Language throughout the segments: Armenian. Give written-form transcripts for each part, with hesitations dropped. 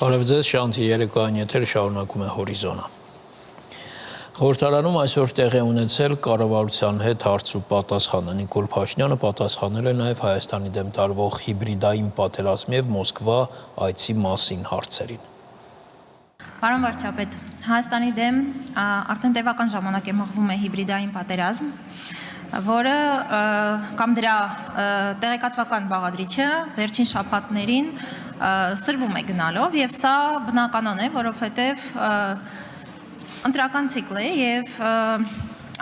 Բարև ձեզ, Շանթի երեկոյան եթերը շարունակում է հորիզոնը։ Խորհրդարանում այսօր տեղի ունեցել կառավարության հետ հարց ու պատասխանը։ Նիկոլ Փաշինյանը պատասխանել է նաև Հայաստանի դեմ տարվող հիբրիդային պատերազմի եւ Մոսկվա այցի մասին հարցերին։ Պարոն վարչապետ, Հայաստանի դեմ արդեն տևական ժամանակ է մղվում է հիբրիդային պատերազմ, որը կամ դրա տեղեկատվական բաղադրիչը վերջին շաբաթներին սրվում է գնալով եւ սա բնականon է, որովհետեւ ընտրական ցիկլ է եւ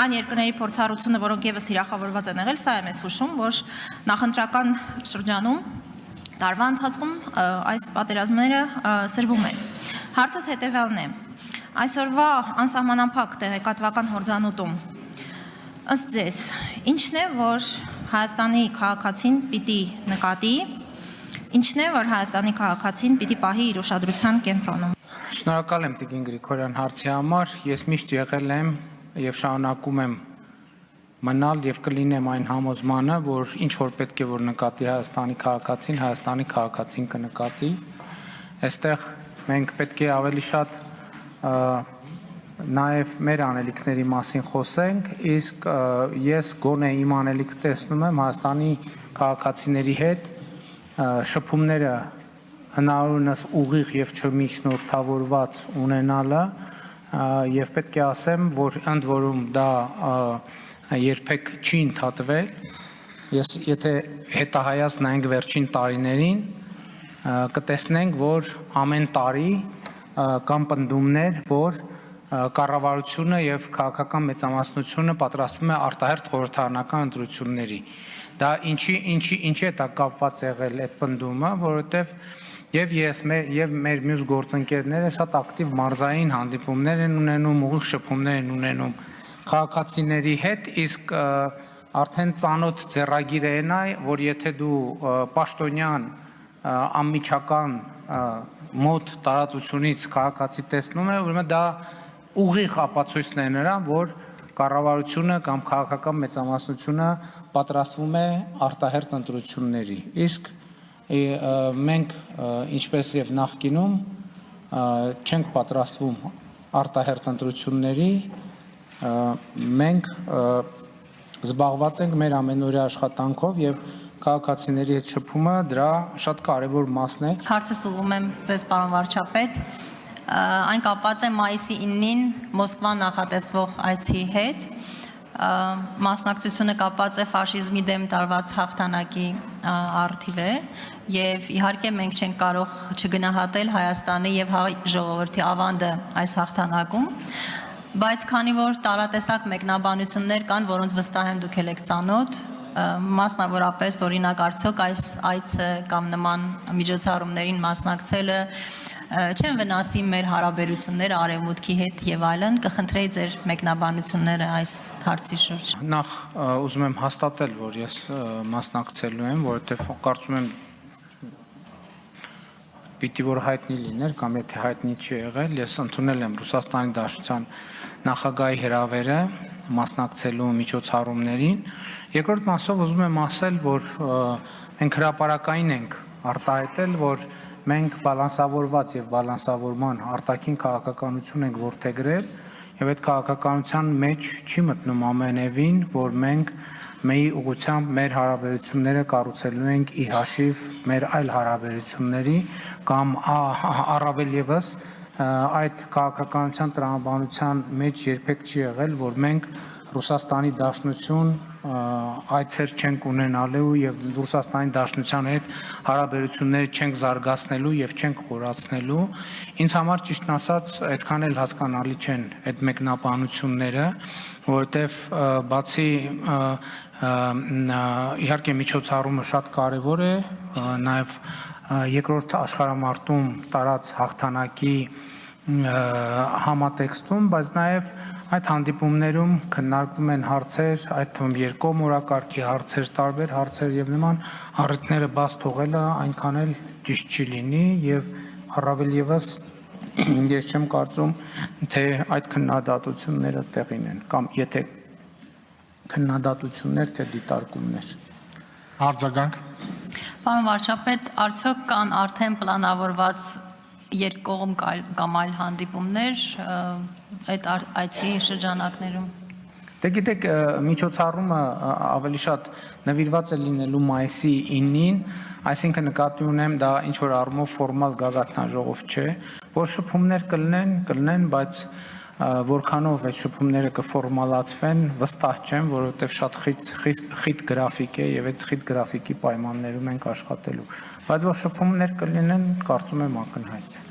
այն երկրների փորձառությունը, որոնք եւս թիրախավորված են եղել, սա է մեզ հուշում, որ նախընտրական շրջանում տարվա ընթացքում այս պատերազմները սրվում են։ Հարցս հետեւյալն է. այսօրվա անսահմանափակ տեղեկատվական հորձանուտում ըստ ձեզ ինչն է, որ Հայաստանի քաղաքացին պիտի նկատի, ինչն է, որ Հայաստանի քաղաքացին պիտի պահի իր ուշադրության կենտրոնում։ Շնորհակալ եմ Տիկին Գրիգորյան հարցի համար, ես միշտ եղել եմ եւ շարունակում եմ մնալ եւ կլինեմ այն համոզմանը, որ ինչ որ պետք է որ նկատի Հայաստանի քաղաքացին կնկատի։ Այստեղ մենք պետք է ավելի շատ նաև մեր անելիքների մասին խոսենք, իսկ ես գոնե իմ անելիքը տեսնում եմ Հայաստանի քաղաքացիների հետ շփումները հնարավորինս ուղիղ եւ չմիջնորդավորված ունենալը եւ պետք է ասեմ, որ ընդ որում դա երբեք չի ընդհատվել։ Ես եթե հետահայաց նայենք վերջին տարիներին, կտեսնենք, որ ամեն տարի կամ պնդումներ, որ կառավարությունը եւ քաղաքական մեծամասնությունը պատրաստվում է արտահերթ խորհրդարանական ընտրությունների։ Դա ինչի է դա կապված եղել այդ պնդումը, որովհետեւ եւ ես եւ մեր մյուս գործընկերները շատ ակտիվ մարզային հանդիպումներ են ունենում, ուղիղ շփումներ են ունենում քաղաքացիների հետ, իսկ արդեն ծանոթ ձեռագիր է նա, որ եթե դու պաշտոնյան անմիջական մոտ տարածությունից քաղաքացի տեսնում է, ուրեմն դա ուղիղ ապացույցն է նրան, որ կառավարությունը կամ քաղաքական մեծամասնությունը պատրաստվում է արտահերթ ընտրությունների։ Իսկ մենք ինչպես եւ նախկինում չենք պատրաստվում արտահերթ ընտրությունների, մենք զբաղված ենք մեր ամենօրյա աշխատանքով եւ քաղաքացիների հետ շփումը դրա շատ կարևոր մասն է։ Հարցը ուղղում եմ ձեզ, պարոն վարչապետ, այն կապված է մայիսի 9-ին Մոսկվա նախատեսվող այցի հետ, մասնակցությունը կապված է ֆաշիզմի դեմ տարված հաղթանակի առթիվ է եւ իհարկե մենք չենք կարող չգնահատել Հայաստանի եւ հայ ժողովրդի ավանդը այս հաղթանակում, բայց քանի որ տարատեսակ մեկնաբանություններ կան, որոնց վստահ եմ դուք եք ծանոթ, մասնավորապես օրինակ արդյոք այս այցը կամ նման միջոցառումներին մասնակցելը չեն վնասի մեր հարաբերությունները արևմուտքի հետ եւ այլն, կխնդրեի ձեր մեկնաբանությունները այս հարցի շուրջ։ Նախ ուզում եմ հաստատել, որ ես մասնակցելու եմ, որովհետեւ կարծում եմ պիտի որ հայտնի լիներ կամ եթե հայտնի չի եղել, ես ընդունել եմ Ռուսաստանի Դաշնության նախագահի հրավերը մասնակցելու միջոցառումներին։ Երկրորդ մասով ուզում եմ ասել, որ մենք հրապարակային ենք արտահայտել, որ մենք բալանսավորված եւ բալանսավորման արտաքին քաղաքականություն ենք որդեգրել եւ այդ քաղաքականության մեջ չի մտնում ամենևին, որ մենք մեի ուղղությամբ մեր հարաբերությունները կառուցելու ենք ի հաշիվ մեր այլ հարաբերությունների կամ առավել եւս այդ քաղաքականության տրամաբանության մեջ երբեք չի եղել, որ մենք Ռուսաստանի Դաշնություն այցեր չենք ունենալու եւ Ռուսաստանի Դաշնության հետ հարաբերությունները չենք զարգացնելու եւ չենք խորացնելու։ Ինձ համար ճիշտն ասած այդքան էլ հասկանալի չեն այդ մեկնաբանությունները, որովհետեւ բացի իհարկե միջոցառումը շատ կարեւոր է, նաեւ երկրորդ աշխարհամարտում տարած հաղթանակի համատեքստում, բայց նաև այդ հանդիպումներում քննարկվում են հարցեր, այդ թվում երկկողմորակարգի հարցեր, տարբեր հարցեր եւ նման առիթները բաց թողելը այնքան էլ ճիշտ չի լինի եւ առավել եւս ես չեմ կարծում, թե այդ քննադատությունները տեղին են կամ եթե քննադատություններ թե դիտարկումներ։ Արձագանք։ Պարոն վարչապետ, արդյոք կան արդեն պլանավորված երկկողմ կամ այլ հանդիպումներ այդ այցի շրջանակներում։ Դե գիտեք, միջոցառումը ավելի շատ նվիրված է լինելու մայիսի 9-ին, այսինքն նկատի ունեմ դա ինչ որ առումով ֆորմալ գագաթնաժողով չէ, որ շփումներ կլինեն, բայց որքանով այդ շփումները կֆորմալացվեն, վստահ չեմ, որովհետև շատ խիտ գրաֆիկ է եւ այդ խիտ գրաֆիկի պայմաններում ենք աշխատելու, բայց որ շփումներ կլինեն, կարծում եմ ակնհայտ է։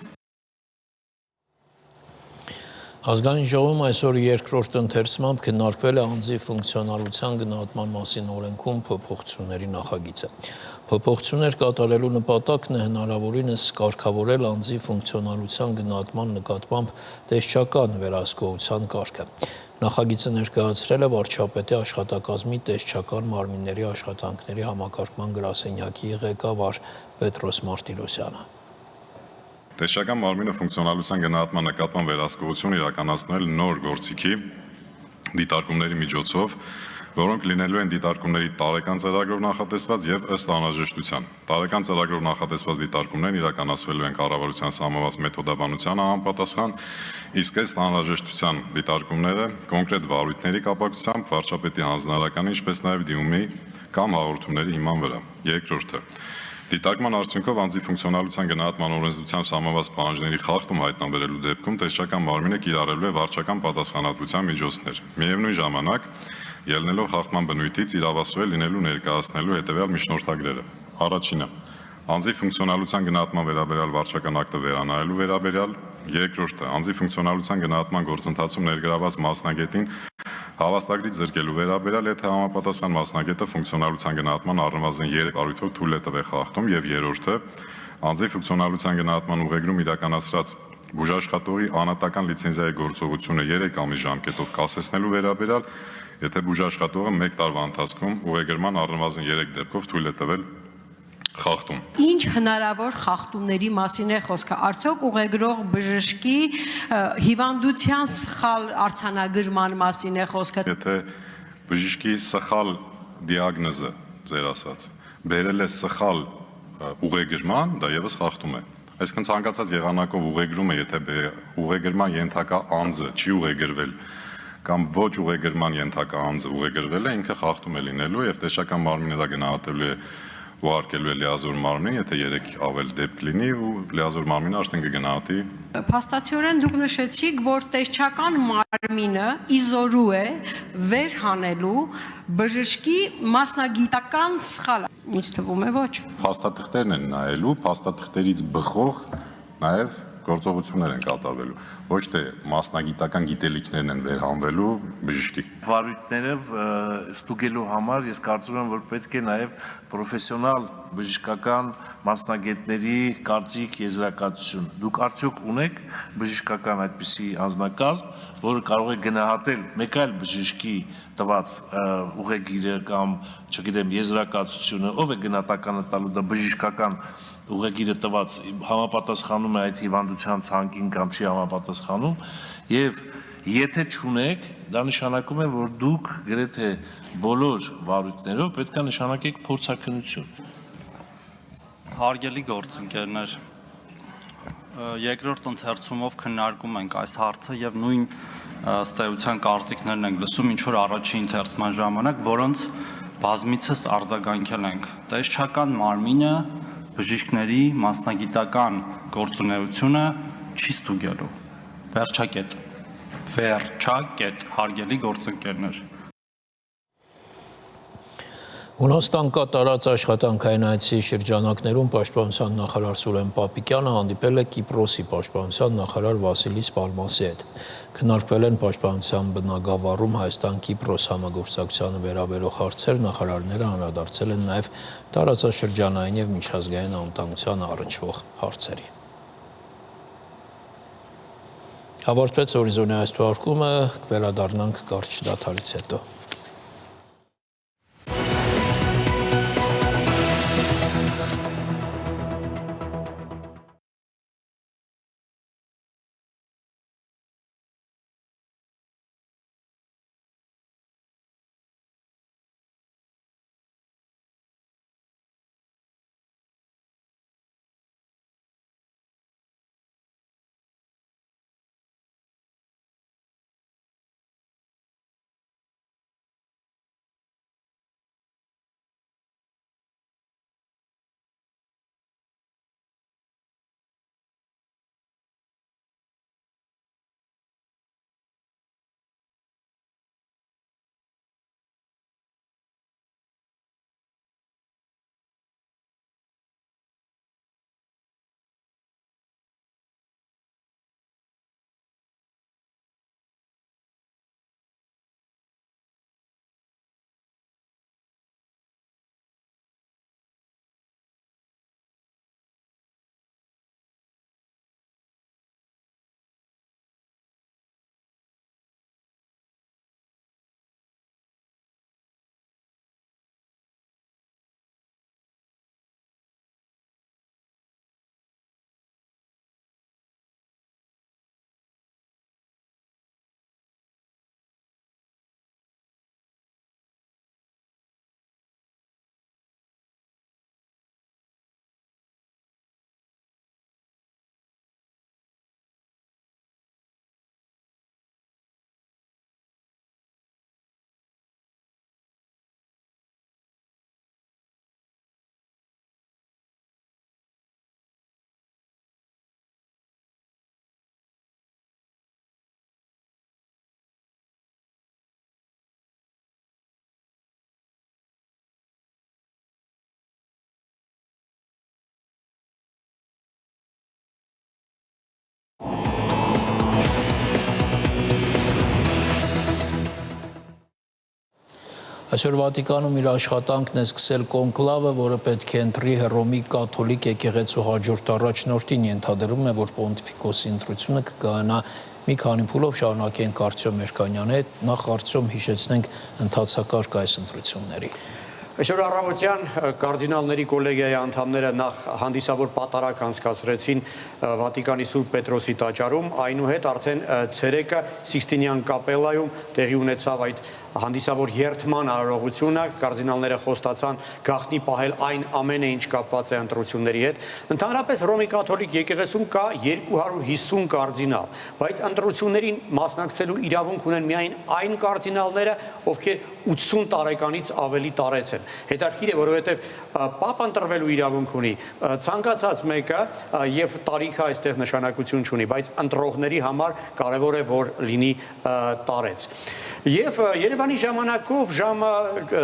Ազգային ժողովում այսօր երկրորդ ընթերցմամբ քննարկվել է անձի ֆունկցիոնալության գնահատման մասին օրենքում փոփոխությունների նախագիծը։ Փոփոխություններ կատարելու նպատակն է հնարավորինս կարգավորել անձի ֆունկցիոնալության գնահատման նկատմամբ տեսչական վերահսկողության կարգը։ Նախագիծը ներկայացրել է վարչապետի աշխատակազմի տեսչական մարմինների աշխատանքների համակարգման գրասենյակի ղեկավար Պետրոս Մարտիրոսյանը։ Տեսչական մարմինը ֆունկցիոնալության գնահատման նկատմամբ վերահսկողություն իրականացնել նոր գործիքի դիտարկումների միջոցով, որոնք լինելու են դիտարկումների տարեկան ծրագրով նախատեսված եւ ըստ անհրաժեշտության։ Տարեկան ծրագրով նախատեսված դիտարկումներն իրականացվելու են կառավարության սահմանված մեթոդաբանության համապատասխան, իսկ ըստ անհրաժեշտության դիտարկումները կոնկրետ վարույթների կապակցությամբ վարչապետի հանձնարարականի, ինչպես նաեւ դիմումի կամ հաղորդումների հիման վրա։ Երկրորդը Դիտարկման արդյունքով անձի ֆունկցիոնալության գնահատման օրենսդրությամբ սահմանված պահանջների խախտում հայտնաբերելու դեպքում տեսչական մարմինը կիրառելու է վարչական պատասխանատվության միջոցներ։ Միևնույն ժամանակ, ելնելով խախտման բնույթից իրավասու է լինելու ներկայացնելու հետևյալ միջնորդագրերը։ Առաջինը անձի ֆունկցիոնալության գնահատման վերաբերյալ վարչական ակտը վերանայելու վերաբերյալ, երկրորդը անձի ֆունկցիոնալության գնահատման գործընթացում ներգրաված մասնագետին հավաստագրից զրկելու վերաբերյալ, եթե համապատասխան մասնագետը ֆունկցիոնալության գնահատման առնվազն 3 առիթով թույլ է տվել խախտում, եւ երրորդը անձի ֆունկցիոնալության գնահատման ուղեգրում իրականացրած բուժաշխատողի անհատական լիցենզիայի գործողությունը 3 ամիս ժամկետով կասեցնելու վերաբերյալ, եթե բուժաշխատողը 1 տարվա ընթացքում ուղեգրման առնվազն 3 դեպքով թույլ է տվել խախտում։ Ինչ հնարավոր խախտումների մասին է խոսքը, արդյոք ուղեգրող բժշկի հիվանդության սխալ արձանագրման մասին է խոսքը։ Եթե բժշկի սխալ դիագնոզը, ձեր ասած, բերել է սխալ ուղեգրման, դա եւս խախտում է։ Այսինքն ցանկացած եղանակով ուղեգրումը, եթե ուղեգրման ենթակա անձը չի ուղեգրվել կամ ոչ ուղեգրման ենթակա անձը ուղեգրվել է, ինքը խախտում է լինելու եւ տեսչական մարմինը դա գնահատելու է ուղարկելու է լիազոր մարմնին, եթե 3 ավել դեպք լինի ու լիազոր մարմինը արդեն կգնահատի։ Փաստացիորեն դուք նշեցիք, որ տեսչական մարմինը իզորու է վերհանելու բժշկի մասնագիտական սխալը։ Ինձ թվում է ոչ։ Փաստաթղթերն են նայելու, փաստաթղթերից բխող նաեւ գործողություններ են կատարվելու, ոչ թե մասնագիտական գիտելիքներն են վերհանվելու բժշկի։ Վարույթները ստուգելու համար ես կարծում եմ, որ պետք է նաև պրոֆեսիոնալ բժշկական մասնագետների կարծիք, եզրակացություն։ Դուք արդյոք ունեք բժշկական այդպիսի անձնակազմ, որը կարող է գնահատել մեկ այլ բժշկի տված ուղեգիրը կամ, չգիտեմ, եզրակացությունը, ով է գնահատականը տալու, դա բժշկական ուղեգիրը տված համապատասխանում է այդ հիվանդության ցանկին կամ չի համապատասխանում, եւ եթե չունեք, դա նշանակում է, որ դուք գրեթե բոլոր վարույթներով պետք է նշանակեք փորձաքննություն։ Հարգելի գործընկերներ, երկրորդ ընթերցումով քննարկում ենք այս հարցը եւ նույն ըստ կարծիքներն ենք լսում, ինչ որ առաջին ընթերցման ժամանակ, որոնց բազմիցս արձագանքել ենք։ Տեսչական մարմինը բժիշկների մասնագիտական գործունեությունը չի ստուգելու։ Վերջակետ, հարգելի գործընկերներ։ Հունաստան կատարած աշխատանքային այցի շրջանակներում պաշտպանության նախարար Սուրեն Պապիկյանը հանդիպել է Կիպրոսի պաշտպանության նախարար Վասիլիս Պալմասի հետ։ Քննարկվել են պաշտպանության բնագավառում Հայաստան-Կիպրոս համագործակցությանը վերաբերող հարցեր, նախարարները անդրադարձել են նաև տարածաշրջանային եւ միջազգային անվտանգությանը առնչվող հարցերի։ Ավարտվեց օրիզոնի այս թողարկումը, կվերադառնանք կարճ դադարից հետո։ Այսօր Վատիկանում իր աշխատանքն է սկսել կոնկլավը, որը պետք է ընտրի Հռոմի կաթոլիկ եկեղեցու հաջորդ առաջնորդին, ենթադրվում է, որ պոնտիֆիկոսի ընտրությունը կկայանա մի քանի փուլով, շարունակենք Արտյոմ Մերկանյանի հետ, նախ Արտյոմ հիշեցնենք ընթացակարգ այս ընտրությունների։ Այսօր առավոտյան կարդինալների կոլեգիայի անդամները նախ հանդիսավոր պատարագ անցկացրեցին Վատիկանի Սուրբ Պետրոսի տաճարում, այնուհետ արդեն ցերեկը Սիքստինյան կապելայում տեղի ունեցավ այդ հանդիսավոր երթման արարողությունը, կարդինալները խոստացան գաղտնի պահել այն ամենը, ինչ կապված է ընտրությունների հետ։ Ընդհանրապես Հռոմի կաթոլիկ եկեղեցում կա 250 կարդինալ, բայց ընտրություններին մասնակցելու իրավունք ունեն միայն այն կարդինալները, ովքեր 80 տարեկանից ավելի տարեց են։ Հետաքրքիր է, որովհետև պապ ընտրվելու իրավունք ունի ցանկացած մեկը եւ տարիքը այստեղ նշանակություն չունի, բայց ընտրողների համար կարևոր է, որ լինի տարեց։ Եվ Երևանի ժամանակով ժամը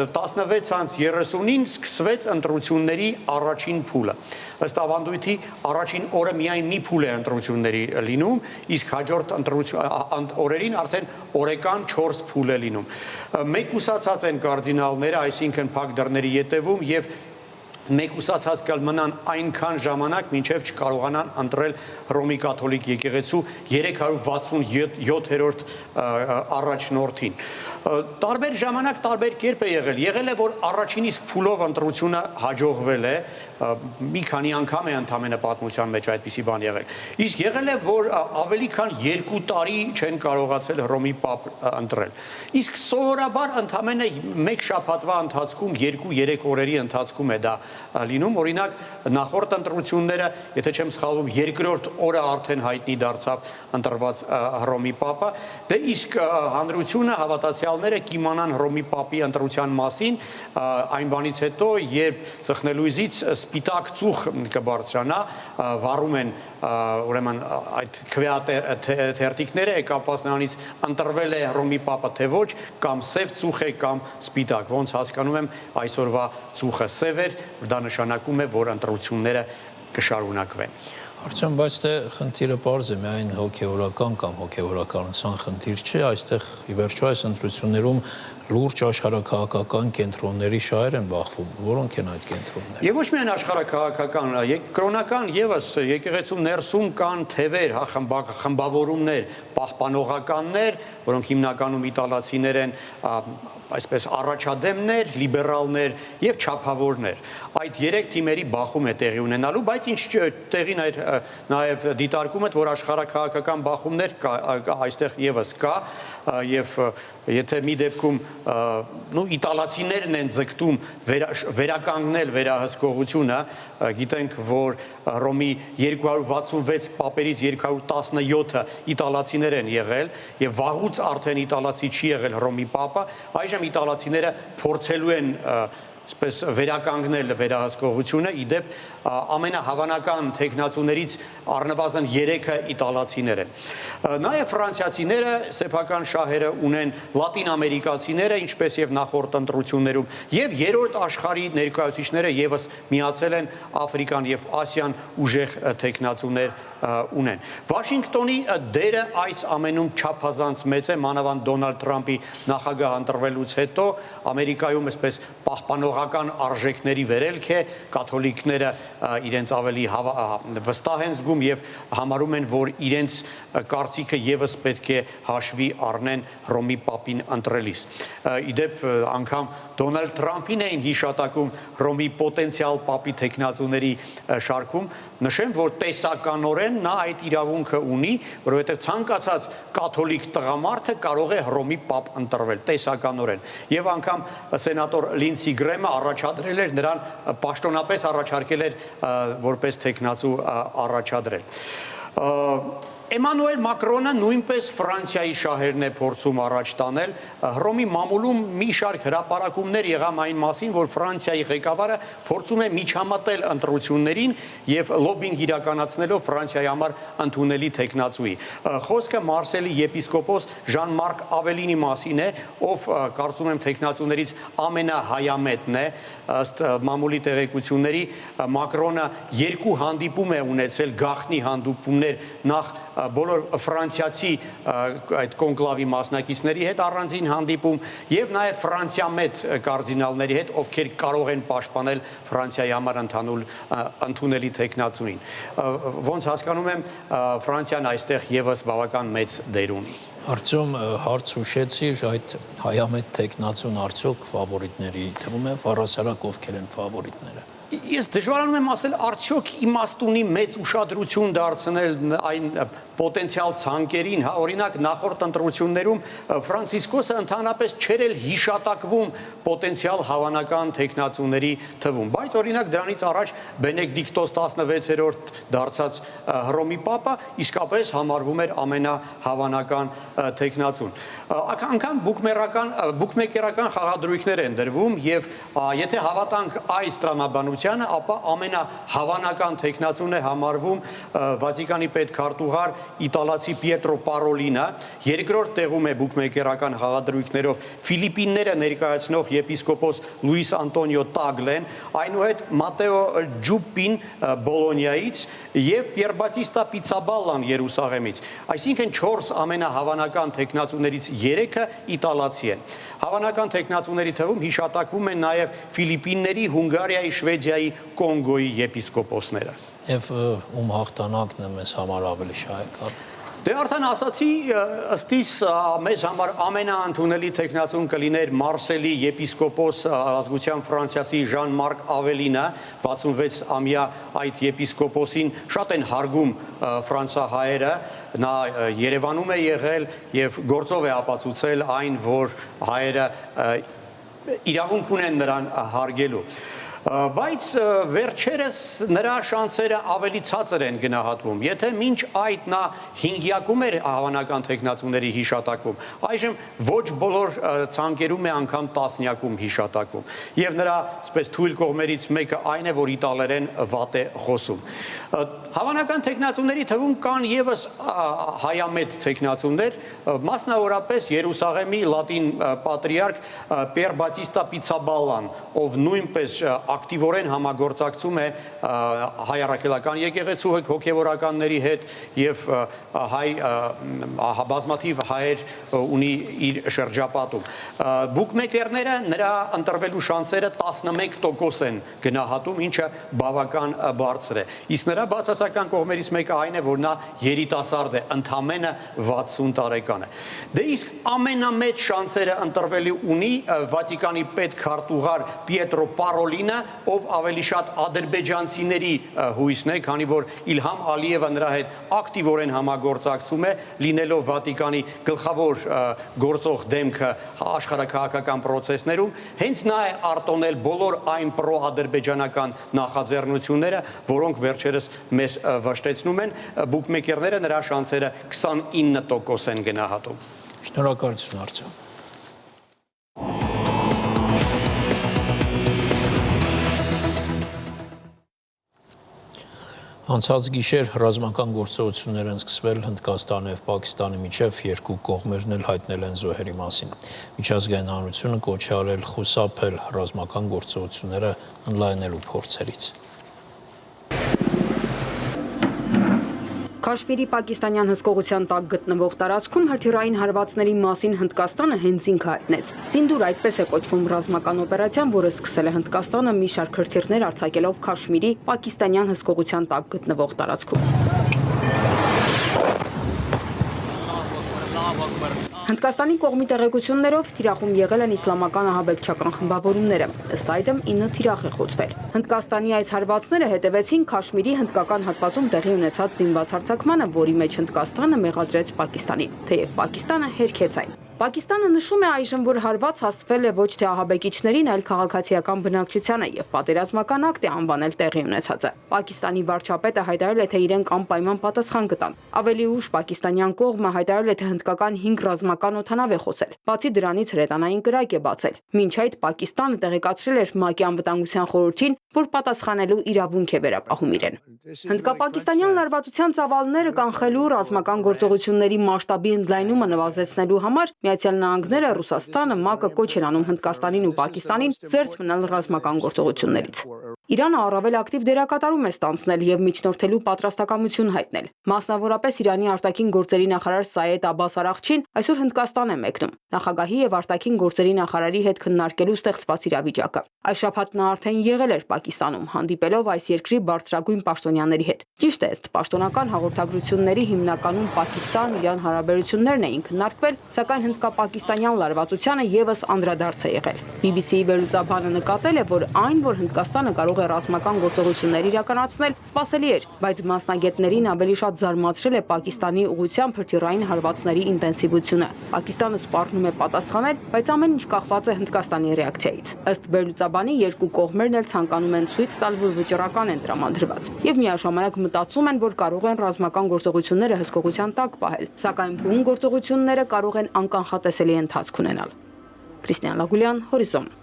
16:30-ին սկսվեց ընտրությունների առաջին փուլը։ Ըստ ավանդույթի առաջին օրը միայն մի փուլ է ընտրությունների լինում, իսկ հաջորդ օրերին արդեն օրեկան 4 փուլ է լինում։ Մեկուսացած են կարդինալները, այսինքն փակ դռների ետևում եւ մեկուսացած կմնան այնքան ժամանակ, մինչև չկարողանան ընտրել Հռոմի կաթոլիկ եկեղեցու 367-րդ առաջնորդին։ Տարբեր ժամանակ տարբեր կերպ է եղել է, որ առաջին իսկ փուլով ընտրությունը հաջողվել է, մի քանի անգամ է ընդամենը պատմության մեջ այդպիսի բան եղել։ Իսկ եղել է, որ ավելի քան 2 տարի չեն կարողացել Հռոմի պապ ընտրել։ Իսկ սովորաբար ընդամենը 1 շաբաթվա ընթացքում, 2-3 օրերի ընթացքում է դա լինում, օրինակ նախորդ ընտրությունները, եթե չեմ սխալվում, երկրորդ օրը արդեն հայտնի դարձավ ընտրված Հռոմի պապը, դե իսկ հանրությունը հավատացյալները կիմանան Հռոմի պապի ընտրության մասին այն բանից հետո, երբ ծխնելույզից սպիտակ ծուխ կբարձրանա, վառում են ուրեմն այդ քվեաթերթիկները կապված նրանից ընտրվել է Հռոմի պապը թե ոչ, կամ սև ծուխ է կամ սպիտակ, ոնց հասկանում եմ այսօրվա ծուխը սև էր, դա նշանակում է, որ ընտրությունները կշարունակվեն։ Արտյոմ, բայց դե խնդիրը պարզ է, միայն հոգևորական կամ հոգևորականության խնդիր չէ, այստեղ ի վերջո այս ընտրություններում լուրջ աշխարհաքաղաքական կենտրոնների շահեր են բախվում, որոնք են այդ կենտրոնները։ Եվ ոչ միայն աշխարհաքաղաքական, կրոնական եւս եկեղեցու ներսում կան թևեր, խմբավորումներ, պահպանողականներ, որոնք հիմնականում իտալացիներ են, այսպես առաջադեմներ, լիբերալներ եւ չափավորներ։ Այդ 3 թիմերի բախում է տեղի ունենալու, բայց ինչ տեղին այդ նաեւ դիտարկում է, որ աշխարհաքաղաքական բախումներ այստեղ եւս կա եւ եթե մի դեպքում իտալացիներն են ձգտում վերականգնել վերահսկողությունը, գիտենք, որ Հռոմի 266 պապերից 217-ը իտալացիներ են եղել եւ վաղուց արդեն իտալացի չի եղել Հռոմի պապը, այժմ իտալացիները փորձելու են այսպես վերականգնել վերահսկողությունը, իդեպ ամենահավանական տեխնացուներից առնվազն 3-ը իտալացիներ են։ Նաև ֆրանսիացիները, սեփական շահերը ունեն լատին ամերիկացիները, ինչպես եւ նախորդ ընտրություններում, եւ երրորդ աշխարհի ներկայացուցիչները եւս միացել են Աֆրիկան եւ Ասիան ուժեղ տեխնացուներ ունեն։ Վաշինգտոնի դերը այս ամենում չափազանց մեծ է, մանավանդ Դոնալդ Թրամփի նախագահ ընտրվելուց հետո Ամերիկայում այսպես պահպանողական արժեքների վերելք է, կաթոլիկները իրենց ավելի վստահ են զգում եւ համարում են, որ իրենց կարծիքը եւս պետք է հաշվի առնեն Հռոմի պապին ընտրելիս։ Իդեպ անգամ Դոնալդ Թրամփին էին հիշատակում Հռոմի պոտենցիալ պապի տեխնացուների շարքում, նշեմ, որ տեսականորեն նա այդ իրավունքը ունի, որովհետև ցանկացած կաթոլիկ տղամարդը կարող է Հռոմի պապ ընտրվել տեսականորեն։ Եվ անգամ սենատոր Լինսի Գրեմը առաջադրել էր նրան, պաշտոնապես առաջարկել էր որպես տեխնացու առաջադրել։ Էմանուել Մակրոնը նույնպես Ֆրանսիայի շահերն է փորձում առաջ տանել։ Հռոմի մամուլում մի շարք հրապարակումներ եղան այն մասին, որ Ֆրանսիայի ղեկավարը փորձում է միջամտել ընտրություններին եւ լոբինգ իրականացնելով Ֆրանսիայի համար ընդունելի տեխնացուի։ Խոսքը Մարսելի եպիսկոպոս Ժան-Մարկ Ավելինի մասին է, ով կարծում եմ տեխնացուներից ամենահայամետն է, ըստ մամուլի տեղեկությունների Մակրոնը 2 հանդիպում է ունեցել գաղտնի հանդիպումներ նախ բոլոր ֆրանսիացի այդ կոնկլավի մասնակիցների հետ առանձին հանդիպում եւ նաեւ Ֆրանսիա մեծ կարդինալների հետ, ովքեր կարող են պաշտպանել Ֆրանսիայի համար ընդունելի տեխնացունին։ Ոնց հասկանում եմ, Ֆրանսիան այստեղ եւս բավական մեծ դեր ունի։ Արդյոք հարց ուշեցիր այդ հայամետ տեխնացուն արդյոք ֆավորիտների թվում է, առասարակ ովքեր են ֆավորիտները։ Ես դժվարանում եմ ասել, արդյոք իմաստ ունի մեծ ուշադրություն դարձնել այն պոտենցիալ ցանկերին, հա, օրինակ նախորդ ընտրություններում Ֆրանցիսկոսը ընդհանրապես չէր էլ հիշատակվում պոտենցիալ հավանական տեխնացուների թվում, բայց օրինակ դրանից առաջ Բենեդիկտոս 16-րդ դարձած Հռոմի Պապը իսկապես համարվում էր ամենահավանական տեխնացուն։ Անգամ բուկմեկերական խաղադրույքներ են դրվում եւ եթե հավատանք այս տրամաբանությանը, ապա ամենահավանական տեխնացուն է համարվում Վատիկանի պետքարտուղար իտալացի Պիետրո Պարոլինը, երկրորդ տեղում է բուկմեկերական խաղադրույքներով Ֆիլիպինները ներկայացնող եպիսկոպոս Լուիս Անտոնիո Տագլեն, այնուհետ Մատեո Ջուպին Բոլոնիայից եւ Պիերբատիստա Պիցաբալլան Երուսաղեմից։ Այսինքն 4 ամենահավանական տեխնացուներից 3-ը իտալացի են։ Հավանական տեխնացուների թվում հիշատակվում են նաեւ Ֆիլիպինների, Հունգարիայի, Շվեդիայի, Կոնգոյի եպիսկոպոսները։ Եվ ում հաղթանակն է մեզ համար ավելի շահեկան։ Դե արդեն ասացի, ըստիս մեզ համար ամենաընդունելի տեխնացուն կլիներ Մարսելի եպիսկոպոս ազգության Ֆրանսիացի Ժան-Մարկ Ավելինը, 66-ամյա այդ եպիսկոպոսին շատ են հարգում ֆրանսահայերը, նա Երևանում է եղել եւ գործով է ապացուցել այն, որ հայերը իրավունք ունեն նրան հարգելու։ Բայց վերջերս նրա շանսերը ավելի ցածր են գնահատվում։ Եթե մինչ այդ նա հինգյակում էր հավանական տեխնացուների հիշատակվում, այժմ ոչ բոլոր ցանկերում է անգամ տասնյակում հիշատակվում։ Եվ նրա այսպես թույլ կողմերից մեկը այն է, որ իտալերեն վատ է խոսում։ Հավանական տեխնացուների թվում կան եւս հայամետ տեխնացուներ, մասնավորապես Երուսաղեմի լատին պատրիարք Պիերբատիստա Պիցաբալլան, ով նույնպես ակտիվորեն համագործակցում է հայ առաքելական եկեղեցու հոգևորականների հետ եւ բազմաթիվ հայեր ունի իր շրջապատում։ Բուկմեկերները նրա ընտրվելու շանսերը 11% են գնահատում, ինչը բավական բարձր է։ Իսկ նրա բացասական կողմերից մեկը այն է, որ նա երիտասարդ է, ընդամենը 60 տարեկան է։ Դե իսկ ամենամեծ շանսերը ընտրվելու ունի Վատիկանի պետքարտուղար Պիետրո Պարոլինը, ով ավելի շատ ադրբեջանցիների հույսն է, քանի որ Իլհամ Ալիևը նրա հետ ակտիվորեն համագործակցում է, լինելով Վատիկանի գլխավոր գործող դեմքը աշխարհաքաղաքական process-ներում, հենց նա է արտոնել բոլոր այն պրո-ադրբեջանական նախաձեռնությունները, որոնք վերջերս մեզ վշտեցնում են, բուկմեկերները նրա շանսերը 29% են գնահատում։ Շնորհակալություն Արտյոմ։ Անցած գիշեր ռազմական գործողություններ են սկսվել Հնդկաստանի եւ Պակիստանի միջև, երկու կողմերն էլ հայտնել են զոհերի մասին։ Միջազգային հանրությունը կոչ է արել խուսափել ռազմական գործողությունները ընդլայնելու փորձերից։ Քաշմիրի պակիստանյան հսկողության տակ գտնվող տարածքում հրթիռային հարվածների մասին Հնդկաստանը հենց ինքը հայտնեց։ Սինդուր այդպես է կոչվում ռազմական օպերացիան, որը սկսել է Հնդկաստանը մի շարք հրթիռներ արձակելով Քաշմիրի պակիստանյան հսկողության տակ գտնվող տարածքում։ Հնդկաստանի կողմի տեղեկություններով թիրախում եղել են իսլամական ահաբեկչական խմբավորումները, ըստ այդմ 9 թիրախ է խոցվել։ Հնդկաստանի այս հարվածները հետևեցին Քաշմիրի հնդկական հատվածում տեղի ունեցած զինված հարձակմանը, որի մեջ Հնդկաստանը մեղադրեց Պակիստանին, թեև Պակիստանը հերքեց այն։ Պակիստանը նշում է այժմ, որ հարված հասցվել է ոչ թե ահաբեկիչներին, այլ քաղաքացիական բնակչությանը եւ պատերազմական ակտ է անվանել տեղի ունեցածը։ Պակիստանի վարչապետը հայտարարել է, թե իրենք անպայման պատասխան կտան։ Ավելի ուշ պակիստանյան կողմը հայտարարել է, թե հնդկական 5 ռազմական օդանավ է խոցել։ Բացի դրանից հրետանային կրակ է բացել։ Մինչ այդ Պակիստանը տեղեկացրել էր ՄԱԿ-ի անվտանգության խորհրդին, որ պատասխանելու իրավունք է վերապահում իրեն։ Հնդկապակիստանյան լարվածության ծավալները կանխելու ռազմական գործողությունների մասշտաբի ընդլայնումը նվազեցնելու համար Միացյալ Նահանգները, Ռուսաստանը, ՄԱԿ-ը կոչ են անում Հնդկաստանին ու Պակիստանին զերծ մնալ ռազմական գործողություններից։ Իրանը առավել ակտիվ դերակատարում է ստանձնել եւ միջնորդելու պատրաստակամություն հայտնել։ Մասնավորապես Իրանի արտաքին գործերի նախարար Սայեդ Աբբաս Արաղչին այսօր Հնդկաստան է մեկնում նախագահի եւ արտաքին գործերի նախարարի հետ քննարկելու ստեղծված իրավիճակը։ Այս շաբաթ նա արդեն եղել էր Պակիստանում, հանդիպելով այս երկրի բարձրագույն պաշտոնյաների հետ։ Ճիշտ է, ըստ պաշտոնական հաղորդագրությունների հիմնականում Պակիստան-Իրան հարաբերություններն էին քննարկվել, սակայն հնդկապակիստանյան լարվածությանը եւս անդրադարձ է եղել։ BBC-ի վերլուծաբանը նկատել է, որ այն, որ Հնդկաստանը կարող է ռազմական գործողություններ իրականացնել, սպասելի էր, բայց մասնագետներին ավելի շատ զարմացրել է Պակիստանի ուղղությամբ հրթիռային հարվածների ինտենսիվությունը։ Պակիստանը սպառնում է պատասխանել, բայց ամեն ինչ կախված է Հնդկաստանի ռեակցիայից։ Ըստ վերլուծաբանի, երկու կողմերն էլ ցանկանում են ցույց տալ, որ վճռական են տրամադրված, եւ միաժամանակ մտածում են, որ կարող են ռազմական գործողությունները հսկողության տակ պահել, սակայն բուն գործողությունները կարող են անկանխատեսելի ընթացք ունենալ։ Քրիստիան Լագուլյան, Հորիզոն։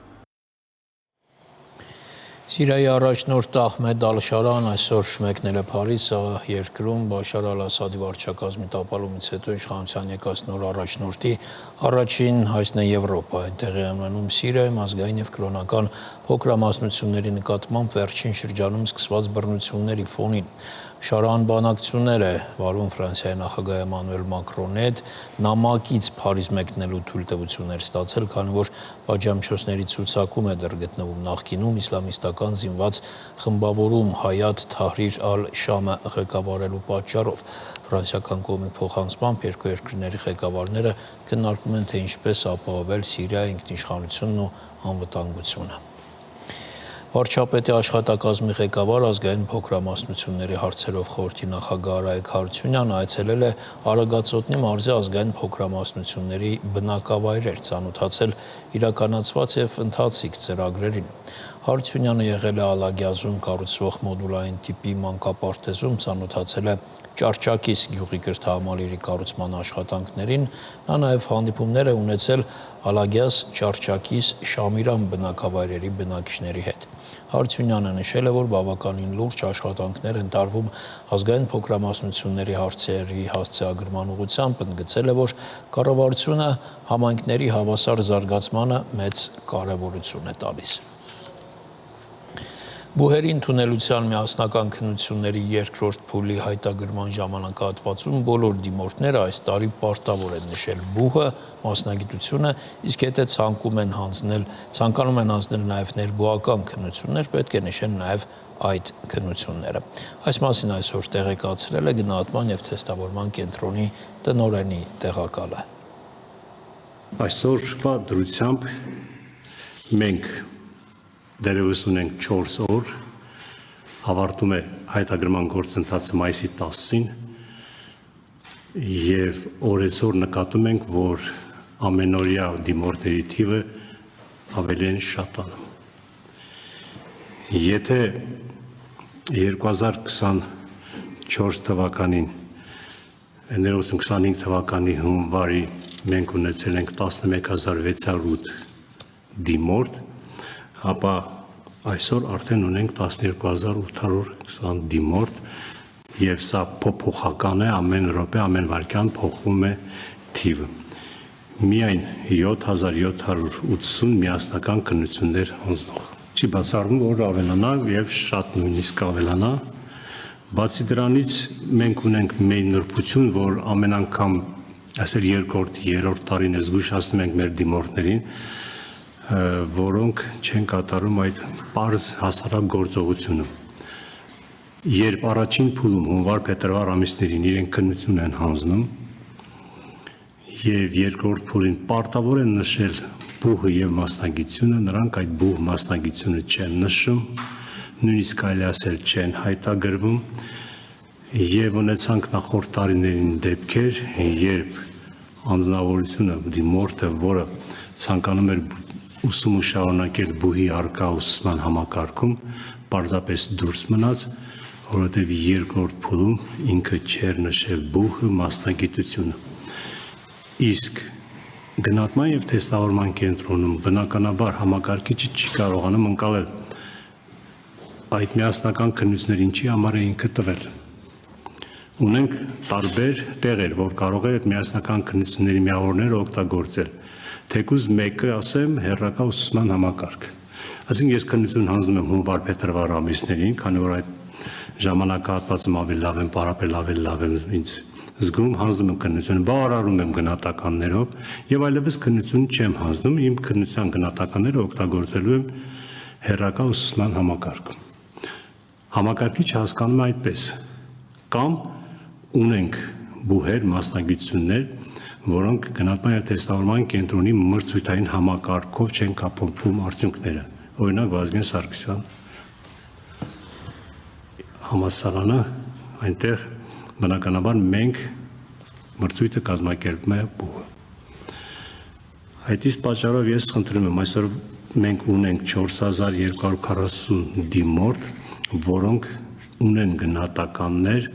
Սիրիայի առաջնորդ Ահմեդ Ալ-Շարան այսօր մեկնել է Փարիզ, երկրում Բաշար Ալ-Ասադի վարչակազմի տապալումից հետո իշխանության եկած նոր առաջնորդի առաջին հայցն է Եվրոպա, այնտեղ է ունենում Սիրիայում ազգային եւ կրոնական փոքրամասնությունների նկատմամբ վերջին շրջանում սկսված բռնությունների ֆոնին։ Շարան բանակցություններ է վարում Ֆրանսիայի նախագահ Էմանուել Մակրոնի հետ, նամակից Փարիզ մեկնելու թույլտվություններ ստացել, քանի որ պատժամիջոցների ցուցակում է դեռ գտնվում նախկինում իսլամիստական զինված խմբավորում Հայաթ Թահրիր Ալ-Շամը ղեկավարելու պատճառով։ Ֆրանսիական կողմի փոխանցմամբ երկու երկրների ղեկավարները քննարկում են, թե ինչպես ապահովել Սիրիայի ինքնիշխանությունն ու անվտանգությունը։ Վարչապետի աշխատակազմի ղեկավար ազգային փոքրամասնությունների հարցերով խորհրդի նախագահ Արայք Հարությունյանը այցելել է Արագածոտնի մարզի ազգային փոքրամասնությունների բնակավայրեր, ցանոթացել իրականացված եւ ընթացիկ ծրագրերին։ Հարությունյանը եղել է Ալագյազում կառուցվող մոդուլային տիպի մանկապարտեզում, ցանոթացել է Ճարճակիս գյուղի կրթահամալիրի կառուցման աշխատանքներին, նա նաև հանդիպումներ է ունեցել Ալագյազ, Ճարճակիս, Շամիրան բնակավայրերի բնակիչների հետ։ Հարությունյանը նշել է, որ բավականին լուրջ աշխատանքներ են տարվում ազգային փոքրամասնությունների հարցերի հասցեագրման ուղղությամբ, ընդգծել է, որ կառավարությունը համայնքների հավասար զարգացմանը մեծ կարևորություն է տալիս։ Բուհերի ընդունելության միասնական քննությունների երկրորդ փուլի հայտագրման ժամանակահատվածում բոլոր դիմորդները այս տարի պարտավոր են նշել բուհը, մասնագիտությունը, իսկ եթե ցանկանում են հանձնել նաև ներբուհական քննություններ, պետք է նշեն նաև այդ քննությունները։ Այս մասին այսօր տեղեկացրել է գնահատման եւ թեստավորման կենտրոնի տնօրենի տեղակալը։ Այսօրվա դրությամբ մենք դերևս ունենք 4 օր, ավարտում է հայտագրման գործընթացը մայիսի 10-ին եւ օրեցօր նկատում ենք, որ ամենօրյա դիմորդների թիվը ավելի են շատանում։ Եթե 2024 թվականին, 1925 թվականի հունվարի մենք ունեցել ենք 11608 դիմորդ, ապա այսօր արդեն ունենք 12820 դիմորդ եւ սա փոփոխական է, ամեն րոպե, ամեն վայրկյան փոխվում է թիվը։ Միայն 7780 միասնական քննություններ հանձնող։ Չի բացառվում, որ ավելանա եւ շատ նույնիսկ ավելանա։ Բացի դրանից մենք ունենք մեր նրբություն, որ ամեն անգամ այսօր երկրորդ, երրորդ տարին զգուշացնում ենք մեր դիմորդներին, որոնք չեն կատարում այդ պարզ հասարակ գործողությունը։ Երբ առաջին փուլում հունվար-փետրվար ամիսներին իրենք քննություն են հանձնում եւ երկրորդ փուլին պարտավոր են նշել բուհը եւ մասնագիտությունը, նրանք այդ բուհ մասնագիտությունը չեն նշում, նույնիսկ կարելի ասել չեն հայտագրվում եւ ունեցանք նախորդ տարիներին դեպքեր, երբ անձնավորությունը դիմորդը, որը ցանկանում էր ուսումը շարունակել բուհի առկա ուսուցման համակարգում, պարզապես դուրս մնաց, որովհետև երկրորդ փուլում ինքը չէր նշել բուհը մասնագիտությունը։ Իսկ գնահատման եւ թեստավորման կենտրոնում բնականաբար համակարգիչը չի կարողանում ընկալել այդ միասնական քննությունները ինչի համար է ինքը տվել։ Ունենք տարբեր տեղեր, որ կարող է այդ միասնական քննությունների միավորները օգտագործել։ Թեկուզ մեկը ասեմ հերրակա ուսուցման համակարգ։ Այսինքն ես քննություն հանձնում եմ հունվար-փետրվար ամիսներին, քանի որ այդ ժամանակահատվածում ավելի լավ եմ պարապել, ավելի լավ եմ ինձ զգում, հանձնում եմ քննությունը, բավարարում եմ գնահատականներով եւ այլևս քննություն չեմ հանձնում, իմ քննության գնահատականները օգտագործելու եմ հերրակա ուսուցման համակարգում։ Համակարգիչը հասկանում է այդպես. կամ ունենք բուհեր, մասնագիտություններ, որոնք գնահատման եւ տեստավորման կենտրոնի մրցույթային համակարգով չեն կապվում արդյունքները։ Օրինակ Վազգեն Սարգսյան համալսարանը, այնտեղ բնականաբար մենք մրցույթը կազմակերպում է բուհը։ Այդ իսկ պատճառով ես խնդրում եմ, այսօր մենք ունենք 4240 դիմորդ, որոնք ունեն գնահատականներ,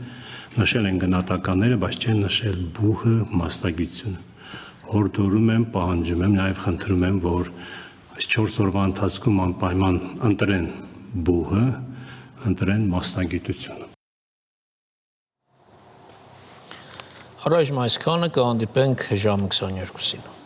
նշել են գնահատականները, բայց չեն նշել բուհը մասնագիտությունը։ Հորդորում եմ, պահանջում եմ, նաև խնդրում եմ, որ այս 4 օրվա ընթացքում անպայման ընտրեն բուհը, ընտրեն մասնագիտությունը։ Առայժմ այսքանը, կհանդիպենք ժամը 22-ին։